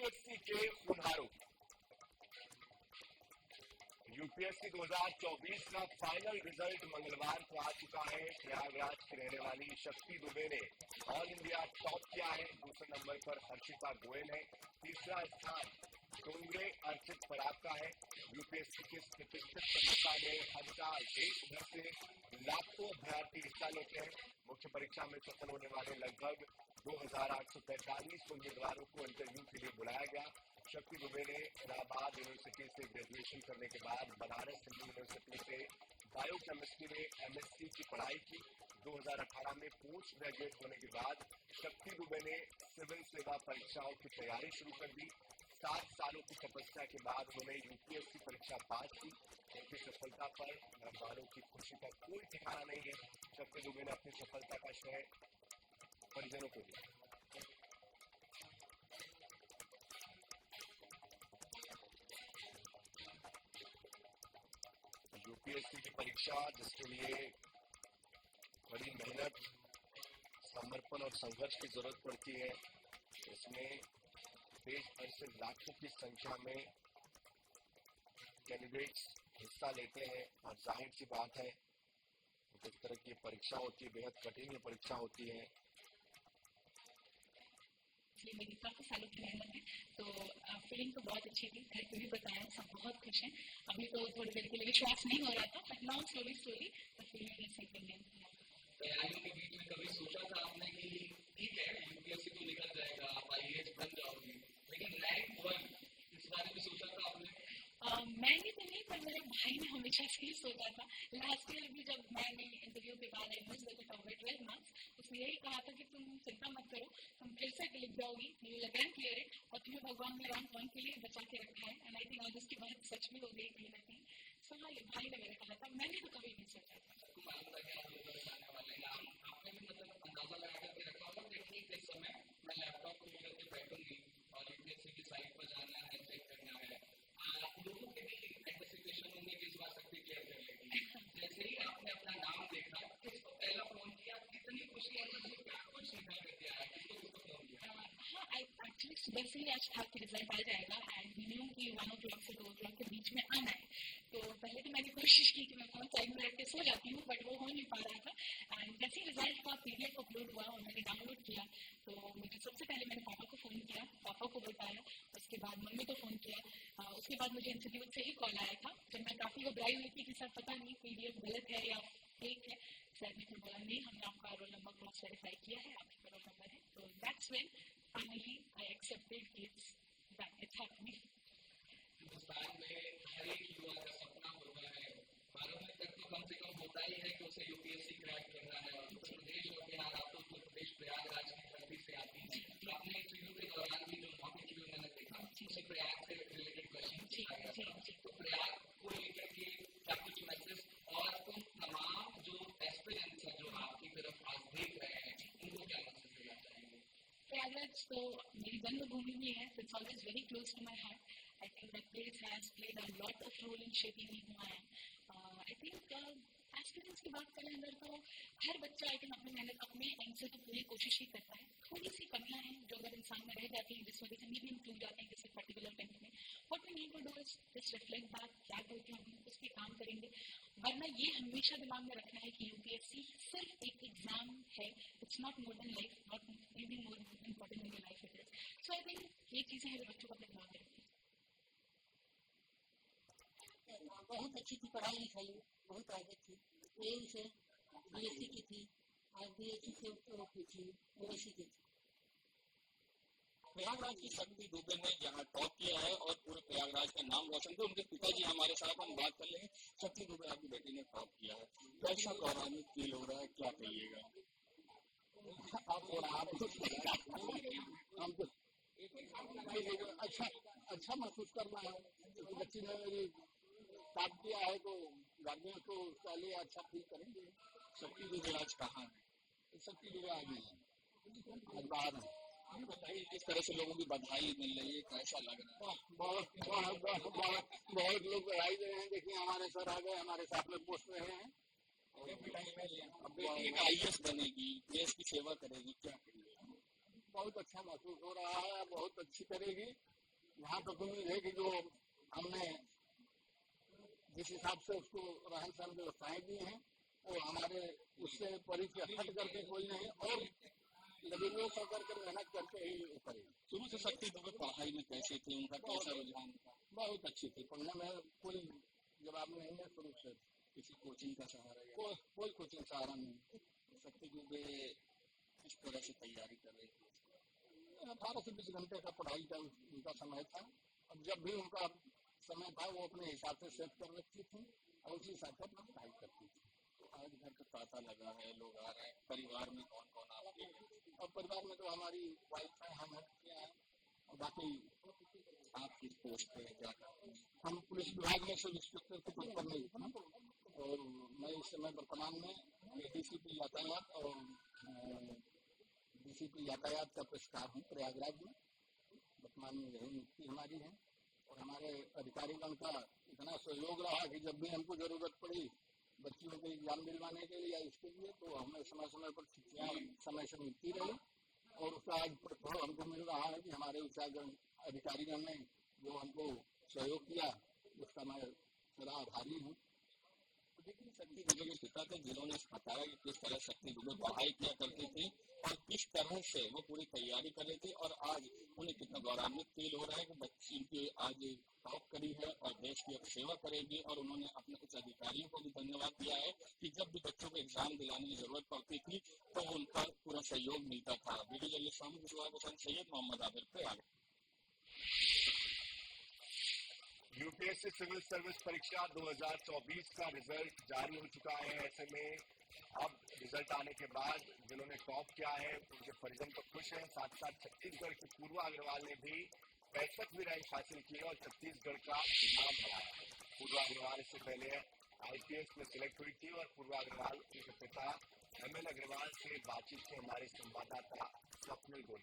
UPSC के होनहारों, UPSC 2024 का final result मंगलवार को आ चुका है। प्रयागराज की रहने वाली शक्ति दुबे ने ऑल इंडिया टॉप किया है। दूसरे नंबर पर हर्षिता गोयल है। तीसरा स्थान डोंगरे अर्चित पराग का है। यूपीएससी की प्रतिष्ठित परीक्षा में हर साल देश भर से लाखों अभ्यर्थी हिस्सा लेते हैं। मुख्य परीक्षा में सफल होने वाले लगभग 2,845 उम्मीदवारों को इंटरव्यू के लिए बुलाया गया। शक्ति दुबे ने इलाहाबाद यूनिवर्सिटी से ग्रेजुएशन करने के बाद बनारस हिंदू यूनिवर्सिटी से बायोकेमिस्ट्री में एमएससी की पढ़ाई की। 2018 में पोस्ट ग्रेजुएट होने के बाद शक्ति दुबे ने सिविल सेवा परीक्षाओं की तैयारी शुरू कर दी। 7 सालों की तपस्या के बाद उन्होंने यूपीएससी परीक्षा पास की। उनकी सफलता पर घर वालों की खुशी का कोई ठिकाना नहीं है। शक्ति दुबे ने अपनी सफलता का श्रेय परिजनों को दिया। यूपीएससी की परीक्षा जिसके लिए बड़ी मेहनत, समर्पण और संघर्ष की जरूरत पड़ती है, इसमें देश भर से लाखों की संख्या में कैंडिडेट्स हिस्सा लेते हैं और जाहिर सी बात है जिस तरह की परीक्षा होती है बेहद कठिन ये परीक्षा होती है। ये मेरी काफी सालों की मेहनत है, तो फीलिंग तो बहुत अच्छी थी। घर पे भी बताया, सब बहुत खुश हैं। अभी तो थोड़ी देर के लिए विश्वास नहीं हो रहा था, but now slowly the feeling is settling in. तैयारियों के बीच में कभी सोचा था आपने कि ठीक है यूपीएससी तो निकल जाएगा, आप आईएएस बन जाओगी, लेकिन रैंक 1 इस बारे में सोचा था आपने? मैंने तो नहीं, पर मेरे भाई ने हमेशा से ही सोचा था। लास्ट ईयर भी जब मैंने इंटरव्यू के बाद आई मिस विद 12 मार्क्स, उसने यही कहा था कि तुम चिंता मत करो, तुम फिर से लिख जाओगी, you will again clear it, और तुम्हें भगवान ने रैंक 1 के लिए बचा के रखा है। एंड आई थिंक आज उसकी बात सच भी हो गई कहीं ना कहीं। सो हाँ, ये भाई ने मेरे कहा था, मैंने तो कभी नहीं सोचा था। मालूम था कि आप लोग आने वाले हैं, आपने भी मतलब अंदाजा लगा करके रखा होगा कि ठीक इस समय मैं लैपटॉप को लेकर के बैठूंगी और यूपीएससी की साइट पर जाना है, चेक करना है। लोगों के भी एंटिसिपेशन होंगे कि इस बार शक्ति क्लियर कर लेगी। जैसे ही आपने अपना नाम देखा, किसको पहला फोन किया, कितनी खुशी है, क्या कुछ सीखा करके आया, किसको फोन किया? हाँ, एक्चुअली सुबह से ही आज था कि रिजल्ट आ जाएगा एंड वी न्यू कि 1 o'clock से 2 o'clock के बीच में आना है। तो पहले तो मैंने कोशिश की कि मैं फोन साइड में रख के सो जाती हूँ, बट वो हो नहीं पा रहा था। एंड जैसे ही रिजल्ट का पीडीएफ अपलोड हुआ और मैंने डाउनलोड किया, तो मुझे सबसे पहले मैंने पापा को फ़ोन किया, पापा को बताया, उसके बाद मम्मी को फ़ोन किया। उसके बाद मुझे इंस्टीट्यूट से ही कॉल आया था, जब मैं काफ़ी घबराई हुई थी कि सर पता नहीं पीडीएफ गलत है या फेक है। सर ने फिर बोला नहीं, हमने आपका रोल नंबर क्रॉस वेरीफाई किया है, आपका रोल नंबर है। तो that's when finally I accepted कि इट्स हैपनिंग। हिंदुस्तान में हर एक युवा का सपना होता है, 12वीं तक तो कम से कम होता ही है कि उसे यूपीएससी क्रैक करना है। और उत्तर प्रदेश और बिहार, आप तो उत्तर प्रदेश प्रयागराज की धरती से आती है। आपने इंटरव्यू के दौरान भी जो मॉक इंटरव्यू मैंने देखा, उसे प्रयाग से रिलेटेड क्वेश्चन पूछा गया। तो प्रयाग को लेकर के क्या कुछ मैसेज और उन तमाम जो एस्पिरेंट्स हैं जो आपकी तरफ आज देख रहे हैं, उनको क्या मैसेज देना चाहेंगे? प्रयागराज तो मेरी जन्मभूमि भी है, so it's always very close to my heart. I think that place has played a lot of role in shaping me who I am. I think aspirants की बात करें अंदर, तो हर बच्चा आई थिंक अपनी मेहनत अपने एंड से तो पूरी कोशिश ही करता है। थोड़ी सी कमियां हैं जो अगर इंसान में रह जाती हैं, जिस वजह से भी इंक्लूड जाते हैं किसी पर्टिकुलर टेंथ में, what we need to do is just reflect back, क्या करके हम उस पर काम करेंगे। वरना ये हमेशा दिमाग में रखना है कि यूपीएससी सिर्फ एक एग्जाम है, it's not more than life, not any more important in your life it is. So I think ये चीजें हैं जो बच्चों को अपने दिमाग में रखनी। बहुत अच्छी थी, पढ़ाई लिखाई बहुत आगे थी। एम से बीएससी की थी, आज बीएससी से की थी, ओएससी की थी। प्रयागराज की शक्ति दुबे ने यहाँ टॉप किया है और पूरे प्रयागराज का नाम रोशन किया। उनके पिताजी हमारे साथ, हम बात कर लेंगे। शक्ति दुबे आपकी बेटी ने टॉप किया है, कैसा गौरवान्वित फील हो रहा है, क्या कहिएगा? अच्छा महसूस करना है, बच्ची ने मेरी टॉप किया है तो गार्जियन तो उसका लिए अच्छा फील करेंगे। शक्ति दुबे आज कहाँ है? शक्ति दुबे आगे है, आज बाहर है। ये बताइए किस तरह से लोगों की बधाई मिल रही है, कैसा लग रहा है? बहुत लोग बधाई दे रहे हैं। देखिए हमारे सर आ गए, हमारे साथ में पोस्ट रहे हैं। बेटी एक आईएएस बनेगी, देश की सेवा करेगी, क्या करेगी? बहुत अच्छा महसूस हो रहा है, बहुत अच्छी करेगी यहाँ तक उम्मीद है कि जो हमने जिस हिसाब से उसको रहन सहन व्यवस्थाएं दी हैं वो हमारे उससे परिचय हट करके कोई नहीं और लगेंगे होकर के मेहनत करके ही वो करेंगे। शुरू से शक्ति दुबे पढ़ाई में कैसे थे, उनका कैसा रुझान था? बहुत अच्छी थी, पढ़ने में कोई जवाब नहीं है शुरू से। किसी कोचिंग का सहारा या कोई कोचिंग सहारा नहीं। शक्ति दुबे किस तरह से तैयारी कर रही थी? 18 से 20 घंटे का पढ़ाई का उनका समय था। अब जब भी उनका समय था वो अपने हिसाब से सेट कर रखती थी और उसी हिसाब से अपना पढ़ाई करती थी। तो आज घर का तांता लगा है, लोग आ रहे हैं, परिवार में कौन कौन आपके हैं? और परिवार में तो हमारी वाइफ है, हम हैं और बाकी आप किस पोस्ट पे क्या करते हैं? हम पुलिस विभाग में सब इंस्पेक्टर के पद पर नियुक्त हैं और मैं इस समय वर्तमान में डीसीपी यातायात और डीसीपी यातायात का पुरस्कार हूँ प्रयागराज में। वर्तमान में यही नियुक्ति हमारी है और हमारे अधिकारीगण का इतना सहयोग रहा कि जब भी हमको जरूरत पड़ी बच्चियों के एग्जाम दिलवाने के लिए या इसके लिए तो हमें समय समय पर छुट्टियाँ समय से मिलती रही और उसका आज प्रतिफल हमको मिल रहा है कि हमारे उच्चाधिकारियों अधिकारीगण ने जो हमको सहयोग किया उसका मैं सदा आभारी हूँ। देखिए, शक्ति दुबे के पिता थे जिन्होंने बताया कि किस तरह शक्ति दुबे पढ़ाई किया करती थी और किस तरह से वो पूरी तैयारी कर रही थी और आज उन्हें कितना गौरवान्वित फील हो रहा है कि बच्ची उनकी आज टॉप करी है और देश की अब सेवा करेगी। और उन्होंने अपने उच्च अधिकारियों को भी धन्यवाद दिया है कि जब भी बच्चों को एग्जाम दिलाने की जरूरत पड़ती थी तो उनका पूरा सहयोग मिलता था। वीडियो जर्नलिस्ट स्वामी कुशवाहा के साथ Syed Mohammad Abir Prayag. UPSC civil service परीक्षा 2024 का रिजल्ट जारी हो चुका है। ऐसे में अब रिजल्ट आने के बाद जिन्होंने टॉप किया है उनके परिजन तो खुश हैं, साथ साथ छत्तीसगढ़ की पूर्वा अग्रवाल ने भी 65वीं रैंक हासिल की और छत्तीसगढ़ का नाम बढ़ाया। पूर्वा अग्रवाल इससे पहले आईपीएस में सिलेक्ट हुई थी और पूर्वा अग्रवाल उनके पिता एमएल अग्रवाल से बातचीत के हमारे संवाददाता स्वप्निल गोल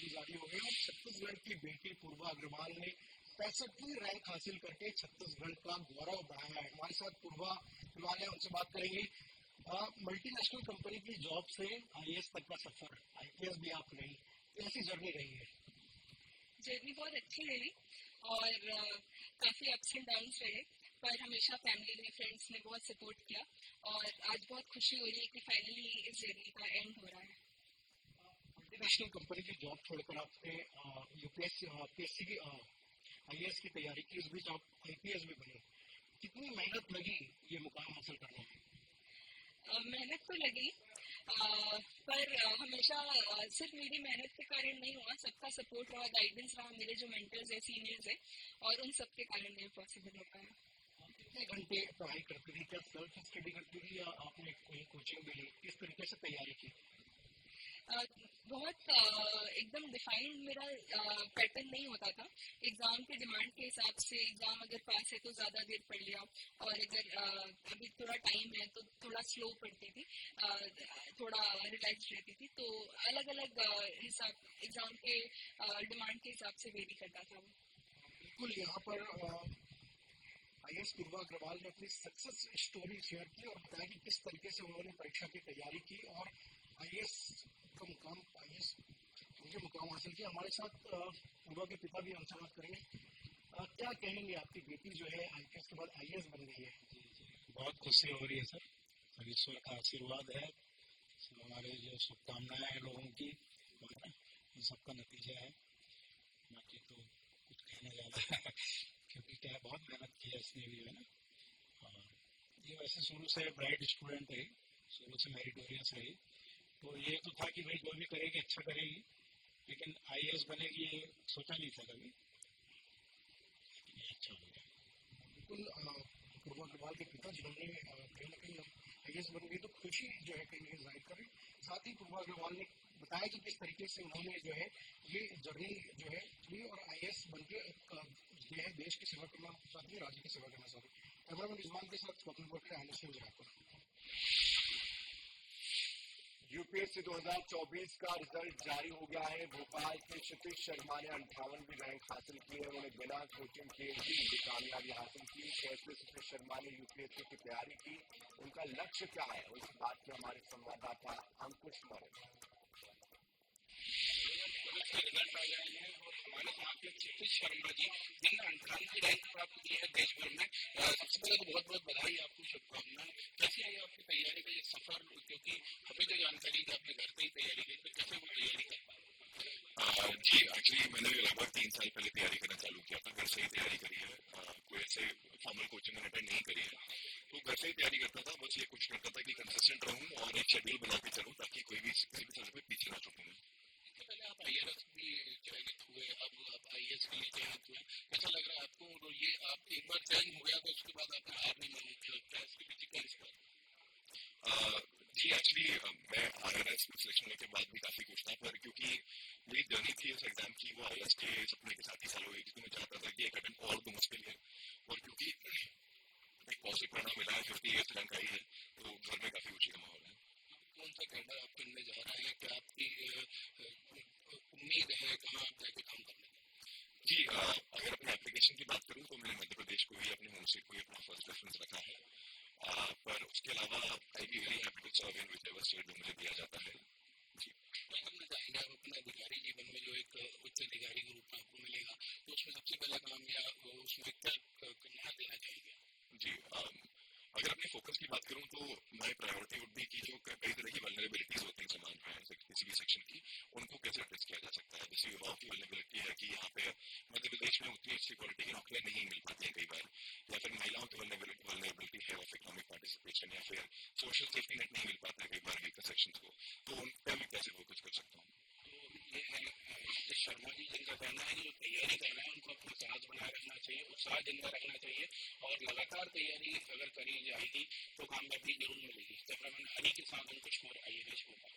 जारी हो गई और छत्तीसगढ़ की बेटी पूर्वा अग्रवाल ने 65वीं रैंक हासिल करके छत्तीसगढ़ का गौरव बढ़ाया है। हमारे साथ पूर्वा अग्रवाल है, उनसे बात करेंगे। मल्टीनेशनल कंपनी की जॉब से आईएएस तक का सफर, आईपीएस भी आप रही, कैसी जर्नी रही है? जर्नी बहुत अच्छी रही और काफ़ी अप्स एंड डाउन्स रहे, पर हमेशा फैमिली ने, फ्रेंड्स ने बहुत सपोर्ट किया और आज बहुत खुशी हो रही है कि फाइनली इस जर्नी का एंड हो रहा है। मल्टीनेशनल कंपनी की जॉब छोड़कर आपने पीएससी की आईएएस की तैयारी की, इस बीच आप आईपीएस भी बने। कितनी मेहनत लगी ये मुकाम हासिल करने में? मेहनत तो लगी पर हमेशा सिर्फ मेरी मेहनत के कारण नहीं हुआ, सबका सपोर्ट रहा, गाइडेंस रहा, मेरे जो मेंटर्स है, सीनियर्स है और उन सबके कारण ये पॉसिबल हो पाया। कितने घंटे पढ़ाई करती थी? क्या सेल्फ स्टडी करती थी या आपने कोई कोचिंग भी ली? किस तरीके से तैयारी की? बहुत एकदम डिफाइंड मेरा पैटर्न नहीं होता था। एग्जाम के डिमांड के हिसाब से एग्जाम अगर पास है तो ज़्यादा देर पढ़ लिया और अगर अभी थोड़ा टाइम है तो थोड़ा स्लो पढ़ती थी, थोड़ा रिलैक्स रहती थी। तो अलग अलग हिसाब एग्जाम के डिमांड के हिसाब से वेरी करता था वो। बिल्कुल, यहाँ पर आईएएस पूर्वा अग्रवाल ने अपनी सक्सेस स्टोरी शेयर की और बताया कि किस तरीके से उन्होंने परीक्षा की तैयारी की और आईएएस का मुकाम, आईएएस उनके मुकाम हासिल किया। हमारे साथ पूर्वा के पिता भी हमसे बात करेंगे। क्या कहेंगे, आपकी बेटी जो है आईपीएस के बाद आईएएस बन गई है? बहुत खुशी हो रही है सर, और ईश्वर का आशीर्वाद है, हमारे जो शुभकामनाएं हैं लोगों की, इन सबका नतीजा है। बाकी तो कुछ कहना ज़्यादा क्योंकि क्या बहुत मेहनत की है इसने भी, है ना। और ये वैसे शुरू से ब्राइट स्टूडेंट है, शुरू से मेरिटोरियस रही, तो ये तो था कि भाई जो भी करेगी अच्छा करेगी, लेकिन आईएएस बनेगी ये सोचा नहीं था कभी, लेकिन ये अच्छा हो गया। बिल्कुल, पूर्वा अग्रवाल के पिता जिन्होंने कहीं ना कहीं आईएएस बन गई तो खुशी जो है कहीं ना कहीं जाहिर करें। साथ ही पूर्वा अग्रवाल ने बताया कि किस तरीके से उन्होंने जो है ये जर्नी जो है की और आईएएस बन के जो है देश की सेवा करना चाहती है, राज्य की सेवा करना चाहती है। कैमरामैन रिजवान के साथ स्वप्न बोलकर आने से गुजरात। यूपीएससी 2024 का रिजल्ट जारी हो गया है। भोपाल के क्षितिज शर्मा ने 58वीं रैंक हासिल की है। उन्होंने बिना कोचिंग किए ही ये कामयाबी हासिल की। कैसे क्षितिज शर्मा ने यूपीएससी की तैयारी की, उनका लक्ष्य क्या है, उनसे बात की हमारे संवाददाता अंकुश मौर्य। रिजल्ट आ गए हैं और हमारे साथ में क्षितिज शर्मा जी जिन्हें 98 रैंक प्राप्त की है देश भर में। सबसे पहले तो बहुत बहुत बधाई, आपको शुभकामनाएं। कैसी है आपकी तैयारी का ये सफर, क्योंकि हमें जो जानकारी कि आपने घर से ही तैयारी की, तो कैसे वो तैयारी कर पाए? जी एक्चुअली मैंने भी लगभग 3 साल पहले तैयारी करना चालू किया था, घर से ही तैयारी करी है। कोई ऐसे फॉर्मल कोचिंग मैंने अटेंड नहीं करी है, तो घर से ही तैयारी करता था। बस ये कोशिश करता था कि कंसिस्टेंट रहूं और एक शेड्यूल बना के चलूं ताकि कोई भी किसी भी तरह पे पीछे ना छूटूं। इससे पहले आप आईआरएस भी चयनित हुए, अब आप आईएएस के लिए चयनित हुए, कैसा लग रहा है आपको? और ये आप एक बार चयन हो गया तो उसके बाद आपने हार नहीं मानी, क्या लगता है इसके पीछे क्या रिश्ता है? जी एक्चुअली मैं आईआरएस में सिलेक्शन लेने के बाद भी काफी खुश था, पर क्योंकि मेरी जर्नी थी इस एग्जाम की वो आईआरएस के सपने के साथ ही चालू हुई, क्योंकि मैं चाहता था कि एक अटेम्प्ट और दूं उसके लिए। और क्योंकि एक पॉजिटिव परिणाम मिला है, 58th रैंक आई है, तो घर में काफी खुशी का माहौल है। कौन सा कैडर आप करने जा रहे हैं, क्या आपकी उम्मीद है कहाँ आप जाके काम करने? जी अगर अपने एप्लीकेशन की बात करूं तो मैंने मध्य प्रदेश को ही, अपने होम स्टेट को ही अपना फर्स्ट प्रेफरेंस रखा है। पर उसके अलावा I be very happy to serve in whichever state जो मुझे दिया जाता है। जी क्या करना चाहेंगे आप अपने अधिकारी जीवन में, जो एक उच्च अधिकारी के रूप में आपको मिलेगा, तो उसमें सबसे पहला काम या उसमें क्या नया देना चाहिए? जी अगर अपने फोकस की बात करूं तो माय प्रायोरिटी वुड बी कि जो कई तरह की वल्नरेबिलिटीज होती हैं समाज में किसी भी सेक्शन की, उनको कैसे एड्रेस किया जा सकता है। जैसे युवाओं की वल्नरेबिलिटी है कि यहाँ पे मध्य प्रदेश में उतनी अच्छी क्वालिटी की नौकरियां नहीं मिल पाती हैं कई बार, या फिर महिलाओं की वल्नरेबिलिटी है ऑफ इकोनॉमिक पार्टिसिपेशन, या फिर सोशल सेफ्टी नेट नहीं मिल पाता है कई बार वीकर सेक्शन को, तो उन पर मैं कैसे फोकस कर सकता हूँ। तो ये है शर्मा जी जिनका कहना है कि जो तैयारी कर रहे हैं उनको अपना साहस बनाए रखना चाहिए, उत्साह जिंदा रखना चाहिए और लगातार तैयारी अगर करी जाएगी तो कामयाबी जरूर मिलेगी। कैमरामैन हरी के साथ अंकुश कुमार, आईएएस भोपाल।